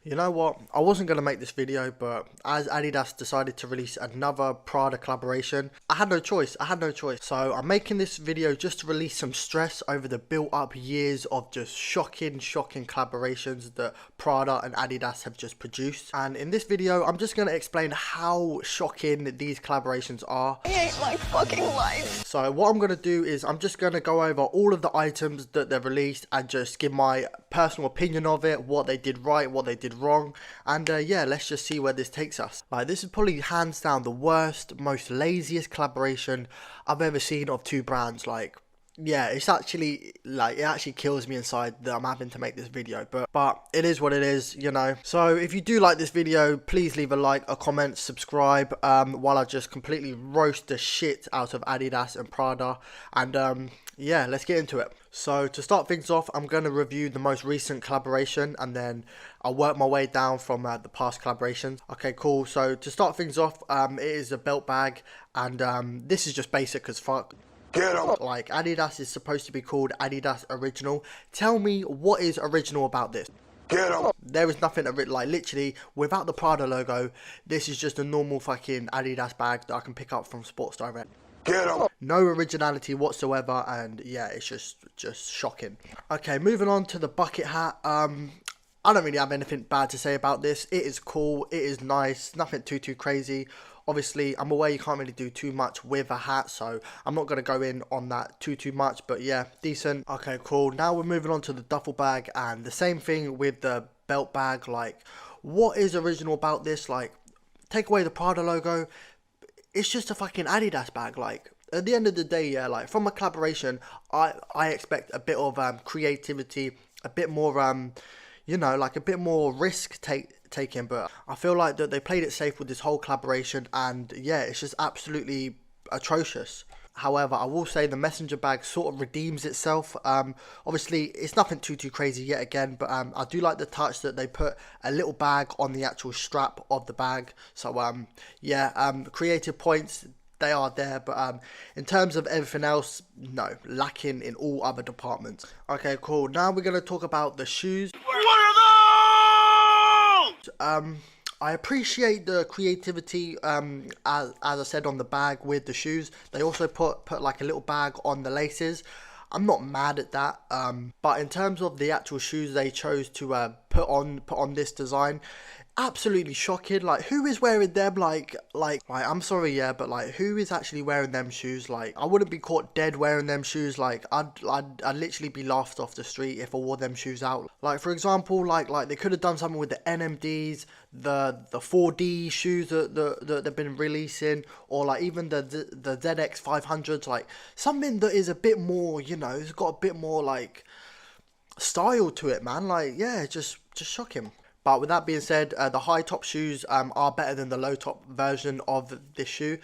You know what? I wasn't going to make this video, but as Adidas decided to release another Prada collaboration, I had no choice. So I'm making this video just to release some stress over the built up years of just shocking collaborations that Prada and Adidas have just produced. And in this video, I'm just going to explain how shocking these collaborations are. I hate my fucking life. So what I'm going to do is I'm just going to go over all of the items that they've released and just give my personal opinion of it, what they did right, what they did wrong, and yeah, let's just see where this takes us. Like, this is probably hands down the worst, most laziest collaboration I've ever seen of two brands. Like, yeah, it's actually, like, it actually kills me inside that I'm having to make this video, but it is what it is, you know. So if you do like this video, please leave a like, a comment, subscribe, while I just completely roast the shit out of Adidas and Prada, and yeah, let's get into it. So to start things off, I'm going to review the most recent collaboration, and then I'll work my way down from the past collaborations. Okay, cool. So to start things off, it is a belt bag, and this is just basic as fuck. Get 'em. Like, Adidas is supposed to be called Adidas Original. Tell me what is original about this. Get 'em. There is nothing, like, literally, without the Prada logo, this is just a normal fucking Adidas bag that I can pick up from Sports Direct. Get 'em. No originality whatsoever, and yeah, it's just shocking. Okay, moving on to the bucket hat. I don't really have anything bad to say about this. It is cool, it is nice, nothing too crazy. Obviously, I'm aware you can't really do too much with a hat, so I'm not going to go in on that too much, but yeah, decent. Okay, cool. Now we're moving on to the duffel bag, and the same thing with the belt bag. Like, what is original about this? Like, take away the Prada logo, it's just a fucking Adidas bag. Like, at the end of the day, yeah, like, from a collaboration, I expect a bit of creativity, a bit more you know, like a bit more risk taking, but I feel like that they played it safe with this whole collaboration, and yeah, it's just absolutely atrocious. However, I will say the messenger bag sort of redeems itself. Obviously, it's nothing too crazy yet again, but I do like the touch that they put a little bag on the actual strap of the bag. So yeah, creative points, they are there, but in terms of everything else, no, lacking in all other departments. Okay, cool. Now we're going to talk about the shoes. What are those? I appreciate the creativity, as I said, on the bag with the shoes. They also put like a little bag on the laces. I'm not mad at that, but in terms of the actual shoes they chose to put on this design, absolutely shocking. Like, who is wearing them? Like I'm sorry, yeah, but like, who is actually wearing them shoes? Like, I wouldn't be caught dead wearing them shoes. Like, I'd literally be laughed off the street if I wore them shoes out. Like, for example, like they could have done something with the NMDs, the 4D shoes that they've been releasing, or like even the ZX 500s. Like, something that is a bit more, you know, it's got a bit more like style to it, man. Like, yeah, just shocking. But with that being said, the high top shoes are better than the low top version of this shoe.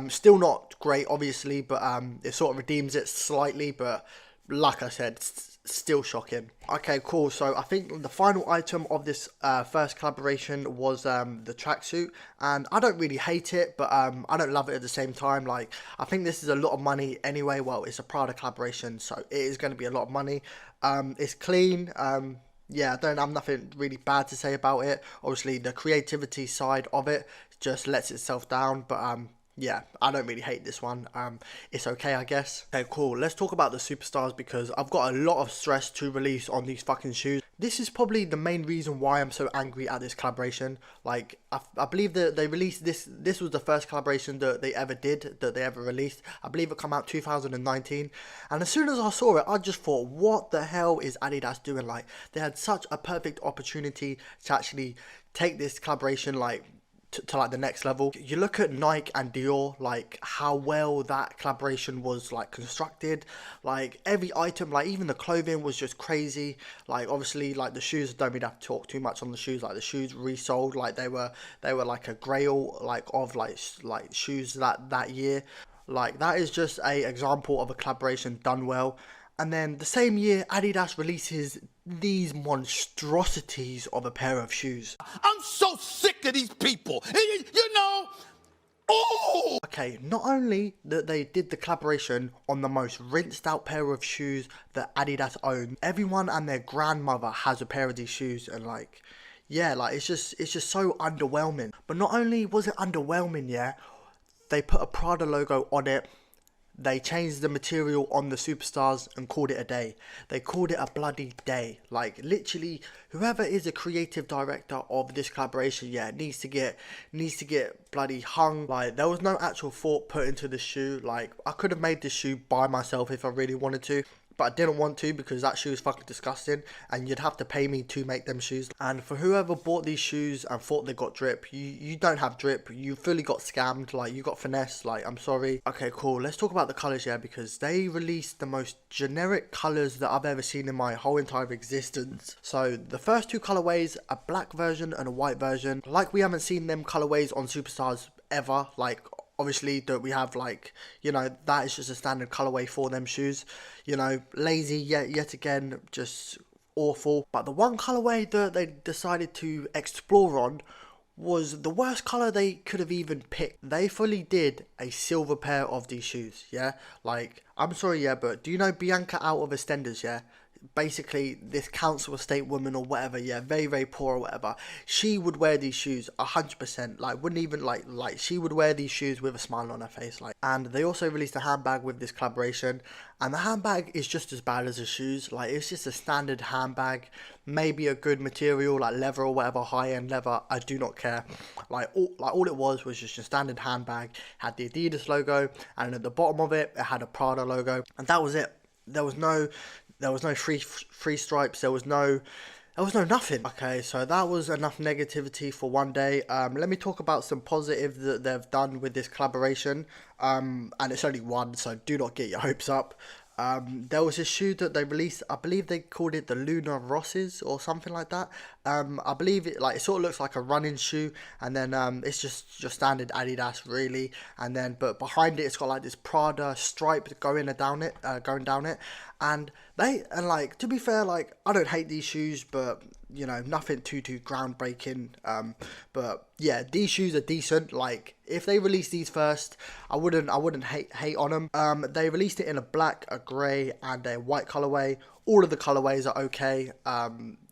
Still not great, obviously, but it sort of redeems it slightly. But like I said, still shocking. Okay, cool. So I think the final item of this first collaboration was the tracksuit, and I don't really hate it, but I don't love it at the same time. Like, I think this is a lot of money anyway. Well, it's a Prada collaboration, so it is going to be a lot of money. It's clean. Yeah, I don't have nothing really bad to say about it. Obviously, the creativity side of it just lets itself down, but yeah, I don't really hate this one. It's okay, I guess. Okay, cool. Let's talk about the superstars, because I've got a lot of stress to release on these fucking shoes. This is probably the main reason why I'm so angry at this collaboration. Like, I believe that they released this was the first collaboration that they ever released. I believe it came out 2019. And as soon as I saw it, I just thought, what the hell is Adidas doing? Like, they had such a perfect opportunity to actually take this collaboration, like, to like the next level. You look at Nike and Dior, like how well that collaboration was like constructed. Like, every item, like even the clothing was just crazy. Like, obviously, like the shoes, don't really have to talk too much on the shoes. Like, the shoes resold, like they were like a grail like of like shoes that year. Like, that is just a example of a collaboration done well. And then the same year, Adidas releases these monstrosities of a pair of shoes. I'm so sick of these people. You know. Oh! Okay, not only that they did the collaboration on the most rinsed out pair of shoes that Adidas owned, everyone and their grandmother has a pair of these shoes, and like, yeah, like it's just so underwhelming. But not only was it underwhelming, yeah, they put a Prada logo on it. They changed the material on the superstars and called it a day. They called it a bloody day. Like literally, whoever is a creative director of this collaboration, yeah, needs to get bloody hung. Like there was no actual thought put into the shoe. Like I could have made this shoe by myself if I really wanted to, but I didn't want to because that shoe is fucking disgusting and you'd have to pay me to make them shoes. And for whoever bought these shoes and thought they got drip, you don't have drip. You fully got scammed. Like you got finesse. Like I'm sorry. Okay, cool. Let's talk about the colors, yeah, because they released the most generic colors that I've ever seen in my whole entire existence. So the first two colorways, a black version and a white version. Like we haven't seen them colorways on superstars ever. Like obviously that we have, like, you know, that is just a standard colorway for them shoes. You know, lazy yet again, just awful. But the one colorway that they decided to explore on was the worst color they could have even picked. They fully did a silver pair of these shoes, yeah? Like, I'm sorry, yeah, but do you know Bianca out of EastEnders, yeah? Basically this council estate woman or whatever, yeah, very, very poor or whatever, she would wear these shoes 100%. Like wouldn't even like she would wear these shoes with a smile on her face. Like, and they also released a handbag with this collaboration, and the handbag is just as bad as the shoes. Like it's just a standard handbag, maybe a good material like leather or whatever, high-end leather, I do not care. Like all it was just a standard handbag, had the Adidas logo, and at the bottom of it had a Prada logo, and that was it. There was no free stripes. There was no nothing. Okay, so that was enough negativity for one day. Let me talk about some positive that they've done with this collaboration. And it's only one, so do not get your hopes up. There was a shoe that they released. I believe they called it the Lunar Rosses or something like that. I believe it sort of looks like a running shoe, and then it's just your standard Adidas really. And then but behind it, it's got like this Prada stripe going down it, And like, to be fair, like I don't hate these shoes, but you know, nothing too groundbreaking. But yeah, these shoes are decent. Like if they release these first, I wouldn't hate on them. They released it in a black, a grey, and a white colorway. All of the colorways are okay.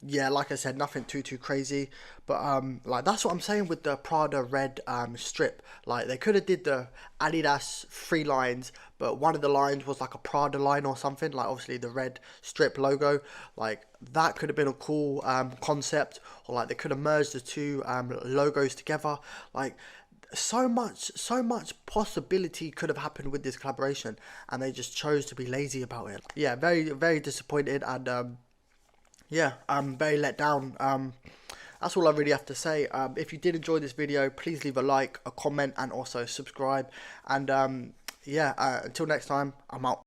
Yeah, like I said, nothing too crazy. But like that's what I'm saying with the Prada red strip. Like they could have did the Adidas 3 lines, but one of the lines was like a Prada line or something. Like obviously the red strip logo. Like that could have been a cool concept. Or like they could have merged the two logos together. Like so much possibility could have happened with this collaboration, and they just chose to be lazy about it. Yeah, very disappointed, and yeah, I'm very let down. That's all I really have to say. If you did enjoy this video, please leave a like, a comment, and also subscribe. And yeah, until next time, I'm out.